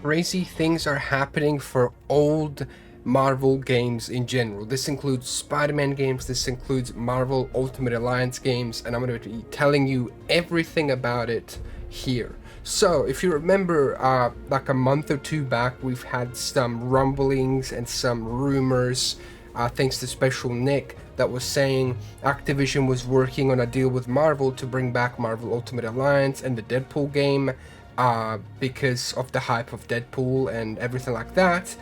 crazy things are happening for old Marvel games in general. This includes Spider-Man games, this includes Marvel Ultimate Alliance games, and I'm going to be telling you everything about it here. So, if you remember, like a month or two back, we've had some rumblings and some rumors, thanks to Special Nick, that was saying Activision was working on a deal with Marvel to bring back Marvel Ultimate Alliance and the Deadpool game, because of the hype of Deadpool and everything like that.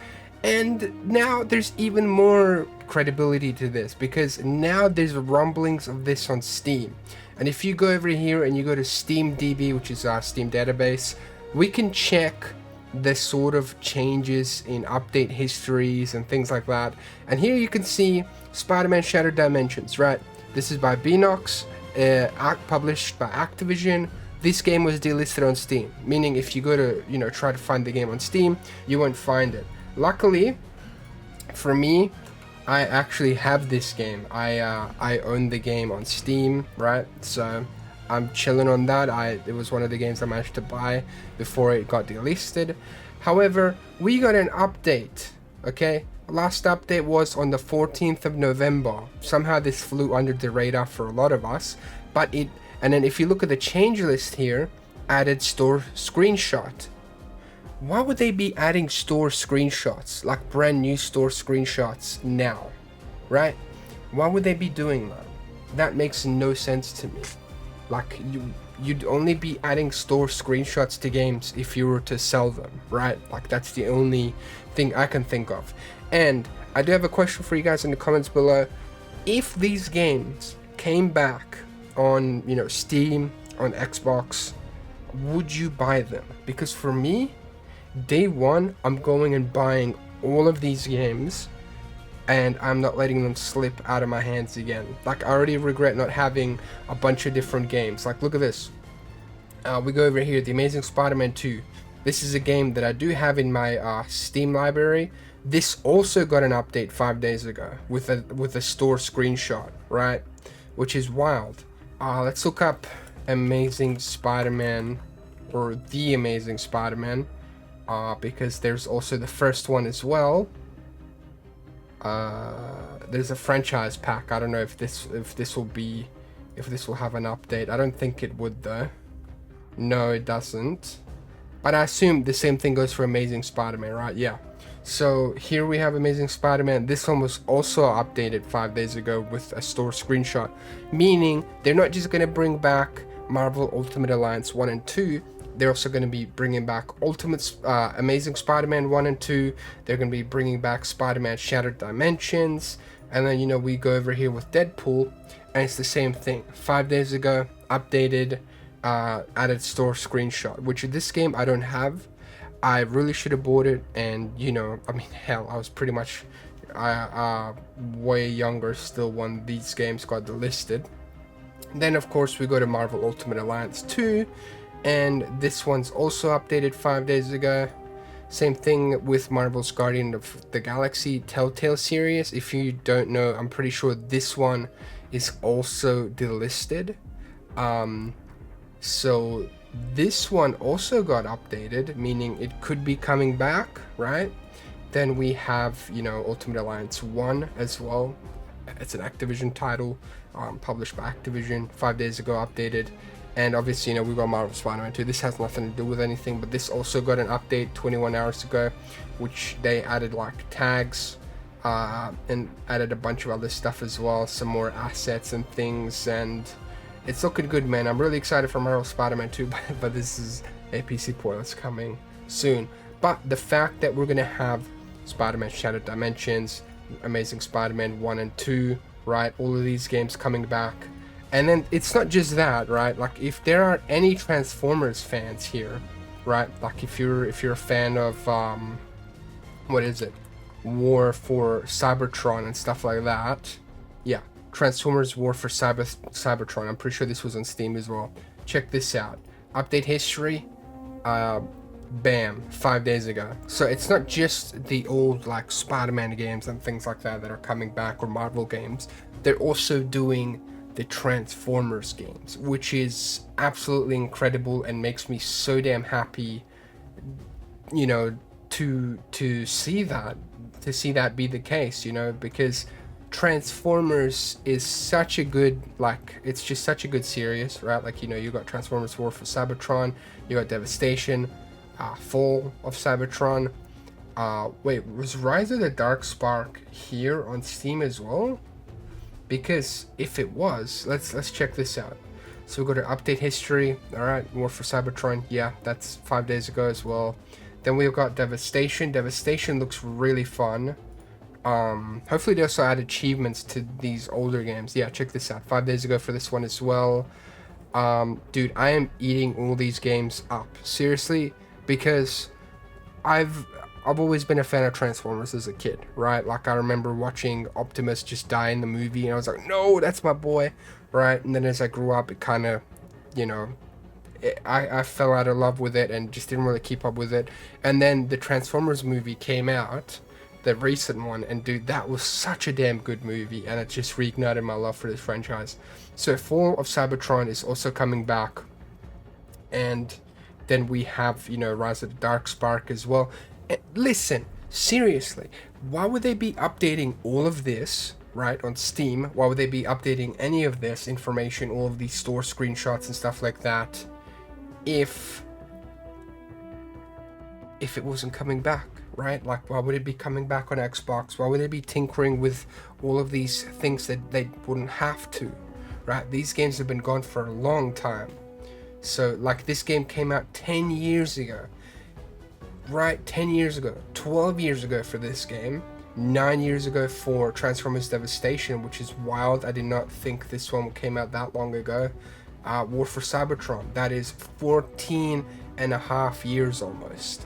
And now there's even more credibility to this, because now there's rumblings of this on Steam. And if you go over here and you go to SteamDB, which is our Steam database, we can check the sort of changes in update histories and things like that. And here you can see Spider-Man Shattered Dimensions, right? This is by Beanox, published by Activision. This game was delisted on Steam, meaning if you go to, try to find the game on Steam, you won't find it. Luckily, for me, I actually have this game. I own the game on Steam, right? So I'm chilling on that. It was one of the games I managed to buy before it got delisted. However, we got an update, okay? Last update was on the 14th of November. Somehow this flew under the radar for a lot of us, and then if you look at the change list here, added store screenshot. Why would they be adding store screenshots, like brand new store screenshots now, right? Why would they be doing that? That makes no sense to me. Like, you'd only be adding store screenshots to games if you were to sell them, right? Like, that's the only thing I can think of. And I do have a question for you guys in the comments below. If these games came back on, Steam, on Xbox, would you buy them? Because for me, day one, I'm going and buying all of these games, and I'm not letting them slip out of my hands again. Like, I already regret not having a bunch of different games. Like, look at this. We go over here, The Amazing Spider-Man 2. This is a game that I do have in my Steam library. This also got an update 5 days ago with a store screenshot, right? Which is wild. Let's look up Amazing Spider-Man, or The Amazing Spider-Man. Because there's also the first one as well. There's a franchise pack. I don't know if this will have an update. I don't think it would though. No, it doesn't. But I assume the same thing goes for Amazing Spider-Man, right? Yeah. So here we have Amazing Spider-Man. This one was also updated 5 days ago with a store screenshot, meaning they're not just gonna bring back Marvel Ultimate Alliance 1 and 2. They're also going to be bringing back Amazing Spider-Man 1 and 2. They're going to be bringing back Spider-Man Shattered Dimensions. And then, we go over here with Deadpool, and it's the same thing. 5 days ago, updated, added store screenshot, which this game I don't have. I really should have bought it, and, hell, I was pretty much way younger still when these games got delisted. Then, of course, we go to Marvel Ultimate Alliance 2. And this one's also updated 5 days ago. Same thing with Marvel's Guardian of the Galaxy Telltale Series. If you don't know, I'm pretty sure this one is also delisted. So this one also got updated, meaning it could be coming back, right? Then we have, Ultimate Alliance 1 as well. It's an Activision title, published by Activision, 5 days ago updated. And obviously, we got Marvel Spider-Man 2. This has nothing to do with anything, but this also got an update 21 hours ago, which they added like tags, and added a bunch of other stuff as well, some more assets and things, and it's looking good, man. I'm really excited for Marvel Spider-Man 2, but this is a PC port that's coming soon. But the fact that we're gonna have Spider-Man Shattered Dimensions, Amazing Spider-Man 1 and 2, right? All of these games coming back. And then it's not just that, right? Like, if there are any Transformers fans here, right? Like, if you're a fan of what is it? War for Cybertron and stuff like that. Yeah, Transformers War for Cybertron. I'm pretty sure this was on Steam as well. Check this out. Update history. Bam, 5 days ago. So it's not just the old like Spider-Man games and things like that are coming back, or Marvel games. They're also doing the Transformers games, which is absolutely incredible and makes me so damn happy you know, to see that be the case, you know, because Transformers is such a good, like, it's just such a good series, right? Like, you know, you got Transformers War for Cybertron, you got Devastation, Fall of Cybertron. Wait, was Rise of the Dark Spark here on Steam as well? Because if it was, let's check this out. So we go to update history. All right, War for Cybertron. Yeah, that's 5 days ago as well. Then we've got Devastation. Devastation looks really fun. Hopefully they also add achievements to these older games. Yeah, check this out. 5 days ago for this one as well. Dude, I am eating all these games up, seriously, because I've always been a fan of Transformers as a kid, right? Like, I remember watching Optimus just die in the movie, and I was like, no, that's my boy, right? And then as I grew up, it kind of, you know, I fell out of love with it and just didn't really keep up with it. And then the Transformers movie came out, the recent one, and dude, that was such a damn good movie, and it just reignited my love for this franchise. So Fall of Cybertron is also coming back, and then we have, you know, Rise of the Dark Spark as well. And listen, seriously, why would they be updating all of this, right, on Steam? Why would they be updating any of this information, all of these store screenshots and stuff like that, if it wasn't coming back, right? Like, why would it be coming back on Xbox? Why would they be tinkering with all of these things that they wouldn't have to, right? These games have been gone for a long time. So, like, this game came out 10 years ago, right? 10 years ago, 12 years ago for this game, 9 years ago for Transformers Devastation, which is wild. I did not think this one came out that long ago. War for Cybertron, that is 14 and a half years almost.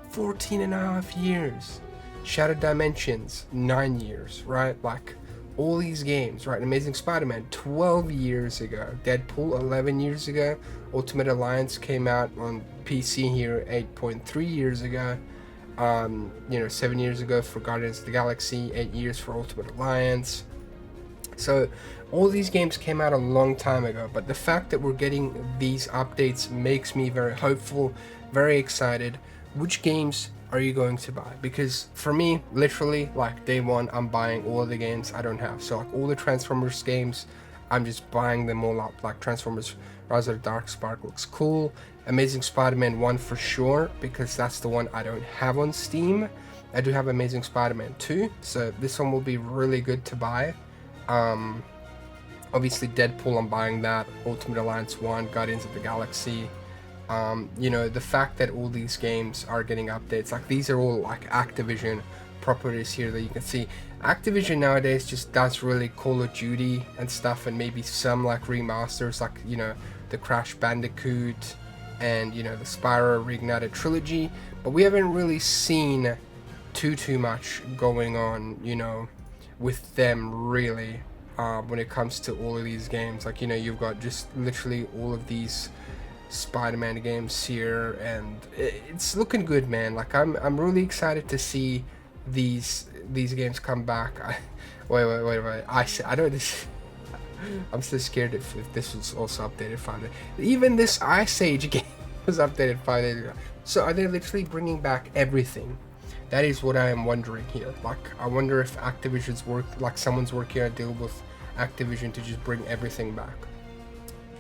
14 and a half years. Shattered Dimensions, 9 years, right? Like, all these games, right? Amazing Spider-Man, 12 years ago. Deadpool, 11 years ago. Ultimate Alliance came out on PC here 8.3 years ago. You know, 7 years ago for Guardians of the Galaxy, 8 years for Ultimate Alliance. So all these games came out a long time ago, but the fact that we're getting these updates makes me very hopeful, very excited. Which games are you going to buy? Because for me, literally, like, day one, I'm buying all of the games I don't have. So, like, all the Transformers games, I'm just buying them all up. Like, Transformers Rise of the Dark Spark looks cool. Amazing Spider-Man 1 for sure, because that's the one I don't have on Steam. I do have Amazing Spider-Man 2, so this one will be really good to buy. Obviously Deadpool, I'm buying that. Ultimate Alliance 1, Guardians of the Galaxy. You know, the fact that all these games are getting updates, like, these are all like Activision properties here that you can see. Activision nowadays just does really Call of Duty and stuff, and maybe some like remasters, like, you know, the Crash Bandicoot and, you know, the Spyro Reignited trilogy, but we haven't really seen too much going on, you know, with them really, when it comes to all of these games. Like, you know, you've got just literally all of these Spider-Man games here, and it's looking good, man. Like, I'm really excited to see these games come back. Wait. I know this. I'm so scared if this was also updated 5 days. Even this Ice Age game was updated 5 days ago. So are they literally bringing back everything? That is what I am wondering here. Like, I wonder if Activision's someone's working on a deal with Activision to just bring everything back.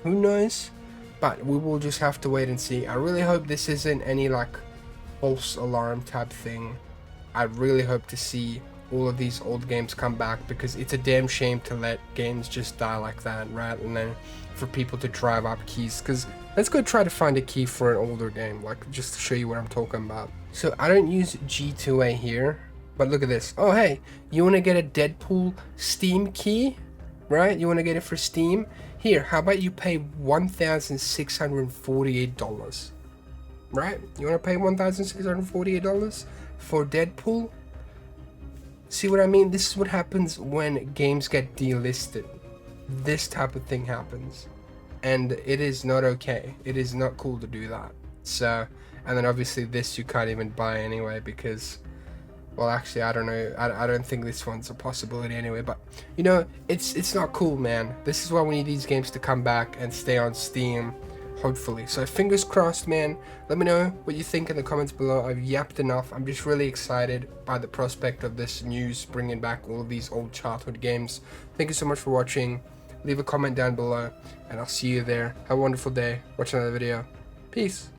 Who knows? But we will just have to wait and see. I really hope this isn't any like false alarm type thing. I really hope to see all of these old games come back, because it's a damn shame to let games just die like that, right? And then for people to drive up keys, because let's go try to find a key for an older game, like, just to show you what I'm talking about. So I don't use G2A here, but look at this. Oh, hey, you want to get a Deadpool Steam key, right? You want to get it for Steam? Here, how about you pay $1,648, right? You want to pay $1,648 for Deadpool? See what I mean? This is what happens when games get delisted. This type of thing happens, and it is not okay. It is not cool to do that. So, and then obviously this you can't even buy anyway, because, well, actually, I don't know. I don't think this one's a possibility anyway. But, you know, it's not cool, man. This is why we need these games to come back and stay on Steam. hopefully. So fingers crossed, man. Let me know what you think in the comments below. I've yapped enough. I'm just really excited by the prospect of this news bringing back all of these old childhood games. Thank you so much for watching. Leave a comment down below, and I'll see you there. Have a wonderful day. Watch another video. Peace.